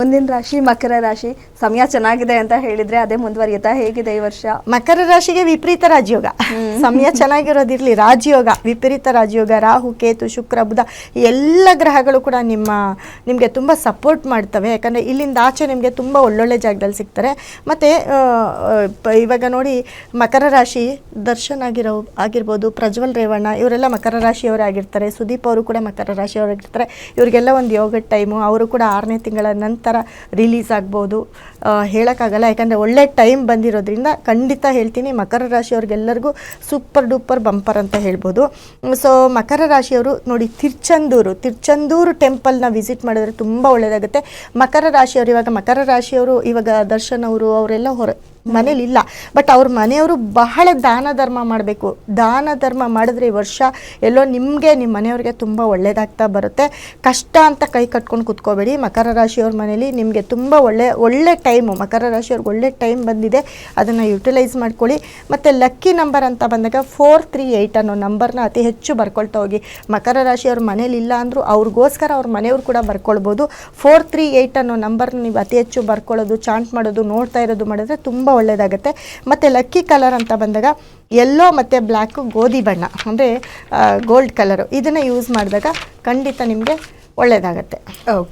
ಮುಂದಿನ ರಾಶಿ ಮಕರ ರಾಶಿ. ಸಮಯ ಚೆನ್ನಾಗಿದೆ ಅಂತ ಹೇಳಿದ್ರೆ ಅದೇ ಮುಂದುವರಿಯುತ್ತಾ, ಹೇಗಿದೆ ಈ ವರ್ಷ? ಮಕರ ರಾಶಿಗೆ ವಿಪರೀತ ರಾಜಯೋಗ. ಸಮಯ ಚೆನ್ನಾಗಿರೋದಿರ್ಲಿ, ರಾಜಯೋಗ, ವಿಪರೀತ ರಾಜಯೋಗ, ರಾಹು ಕೇತು ಶುಕ್ರ ಬುಧ ಎಲ್ಲ ಗ್ರಹಗಳು ಕೂಡ ನಿಮಗೆ ತುಂಬ ಸಪೋರ್ಟ್ ಮಾಡ್ತವೆ. ಯಾಕಂದರೆ ಇಲ್ಲಿಂದ ಆಚೆ ನಿಮಗೆ ತುಂಬ ಒಳ್ಳೊಳ್ಳೆ ಜಾಗದಲ್ಲಿ ಸಿಗ್ತಾರೆ. ಮತ್ತು ಇವಾಗ ನೋಡಿ, ಮಕರ ರಾಶಿ ದರ್ಶನ್ ಆಗಿರ್ಬೋದು, ಪ್ರಜ್ವಲ್ ರೇವಣ್ಣ ಇವರೆಲ್ಲ ಮಕರ ರಾಶಿಯವರೇ ಆಗಿರ್ತಾರೆ. ಸುದೀಪ್ ಅವರು ಕೂಡ ಮಕರ ರಾಶಿಯವರಾಗಿರ್ತಾರೆ. ಇವರಿಗೆಲ್ಲ ಒಂದು ಯೋಗದ ಟೈಮು. ಅವರು ಕೂಡ 6ನೇ ತಿಂಗಳ ನಂತರ ರಿಲೀಸ್ ಆಗ್ಬೋದು, ಹೇಳೋಕ್ಕಾಗಲ್ಲ. ಯಾಕಂದರೆ ಒಳ್ಳೆ ಟೈಮ್ ಬಂದಿರೋದ್ರಿಂದ ಖಂಡಿತ ಹೇಳ್ತೀನಿ, ಮಕರ ರಾಶಿಯವ್ರಿಗೆಲ್ಲರಿಗೂ ಸೂಪರ್ ಡೂಪರ್ ಬಂಪರ್ ಅಂತ ಹೇಳ್ಬೋದು. ಸೊ ಮಕರ ರಾಶಿಯವರು ನೋಡಿ, ತಿರ್ಚಂದೂರು ಟೆಂಪಲ್ನ ವಿಸಿಟ್ ಮಾಡಿದ್ರೆ ತುಂಬ ಒಳ್ಳೆಯದಾಗುತ್ತೆ. ಮಕರ ರಾಶಿಯವರು ಇವಾಗ ದರ್ಶನ್ ಅವರು ಅವರೆಲ್ಲ ಮನೇಲಿ ಇಲ್ಲ, ಬಟ್ ಅವ್ರ ಮನೆಯವರು ಬಹಳ ದಾನ ಧರ್ಮ ಮಾಡಬೇಕು. ದಾನ ಧರ್ಮ ಮಾಡಿದ್ರೆ ಈ ವರ್ಷ ಎಲ್ಲೋ ನಿಮಗೆ, ನಿಮ್ಮ ಮನೆಯವ್ರಿಗೆ ತುಂಬ ಒಳ್ಳೇದಾಗ್ತಾ ಬರುತ್ತೆ. ಕಷ್ಟ ಅಂತ ಕೈ ಕಟ್ಕೊಂಡು ಕೂತ್ಕೋಬೇಡಿ. ಮಕರ ರಾಶಿಯವ್ರ ಮನೇಲಿ ನಿಮಗೆ ತುಂಬ ಒಳ್ಳೆ ಟೈಮು, ಮಕರ ರಾಶಿಯವ್ರಿಗೆ ಒಳ್ಳೆ ಟೈಮ್ ಬಂದಿದೆ, ಅದನ್ನು ಯುಟಿಲೈಸ್ ಮಾಡ್ಕೊಳ್ಳಿ. ಮತ್ತು ಲಕ್ಕಿ ನಂಬರ್ ಅಂತ ಬಂದಾಗ 438 ಅನ್ನೋ ನಂಬರ್ನ ಅತಿ ಹೆಚ್ಚು ಬರ್ಕೊಳ್ತಾ ಹೋಗಿ. ಮಕರ ರಾಶಿಯವ್ರ ಮನೇಲಿ ಇಲ್ಲ ಅಂದರೂ ಅವ್ರಿಗೋಸ್ಕರ ಅವ್ರ ಮನೆಯವ್ರು ಕೂಡ ಬರ್ಕೊಳ್ಬೋದು. 438 ಅನ್ನೋ ನಂಬರ್ನ ನೀವು ಅತಿ ಹೆಚ್ಚು ಬರ್ಕೊಳ್ಳೋದು, ಚಾಂಟ್ ಮಾಡೋದು, ನೋಡ್ತಾ ಇರೋದು ಮಾಡಿದ್ರೆ ತುಂಬ ಒಳ್ಳೆಯದಾಗುತ್ತೆ. ಮತ್ತು ಲಕ್ಕಿ ಕಲರ್ ಅಂತ ಬಂದಾಗ ಯೆಲ್ಲೋ ಮತ್ತು ಬ್ಲ್ಯಾಕು, ಗೋಧಿ ಬಣ್ಣ ಅಂದರೆ ಗೋಲ್ಡ್ ಕಲರು, ಇದನ್ನು ಯೂಸ್ ಮಾಡಿದಾಗ ಖಂಡಿತ ನಿಮಗೆ ಒಳ್ಳೆಯದಾಗತ್ತೆ. ಓಕೆ.